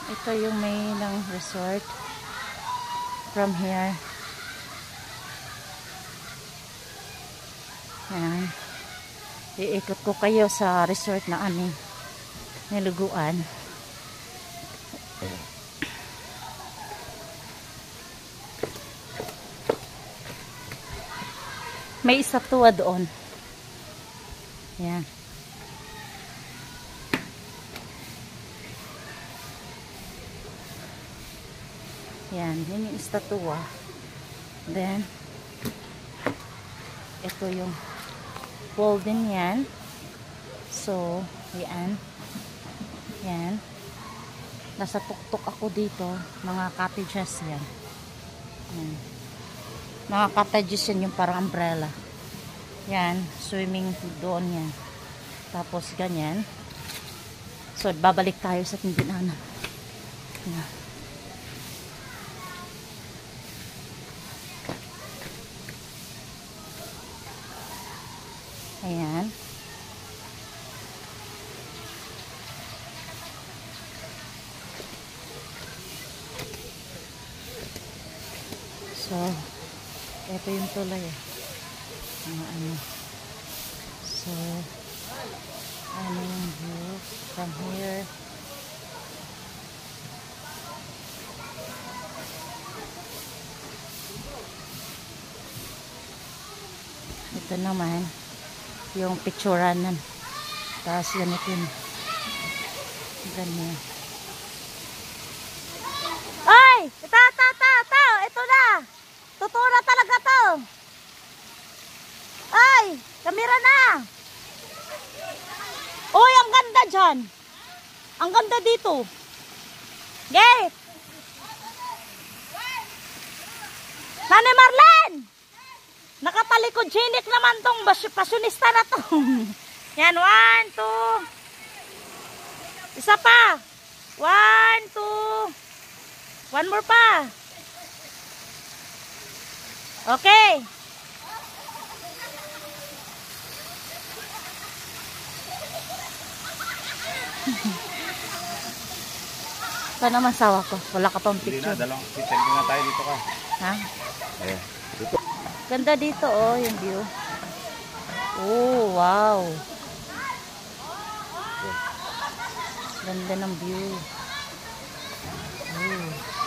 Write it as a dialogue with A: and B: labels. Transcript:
A: Ito yung main ng resort. From here. Yan. Iikot ko kayo sa resort na aming niluguan. May estatwa doon. Yan. Yan. Yun yung estatwa. Then, ito yung wall din yan. So, yan. Yan. Nasa tuktok ako dito. Mga cottages yan. Yan. Mga cottages yan yung parang umbrella. Yan. Swimming doon yan. Tapos ganyan. So, babalik tayo sa tindihan. Yan. Ayan. So, ito yung tulay. Ano. So, ano yung view from here. Ito naman yung picturean nun. Tapos ganito yun. Ganyan. Ay! Ito! Ito na! Totoo na talaga to! Ay! Kamera na! Uy! Ang ganda dyan! Ang ganda dito! Gay! Nani Marlen! Nakatalikod chinik naman tong pasyonista na to. Yan, 1, 2. Isa pa. 1, 2. One more pa. Okay. Ito naman sawa ko. Wala ka pang picture.
B: Hindi na, dalawang selfie na tayo dito ka.
A: Ha?
B: Eh, dito.
A: Ganda dito oh, yung view. Oh, wow. Ganda ng view. Oh.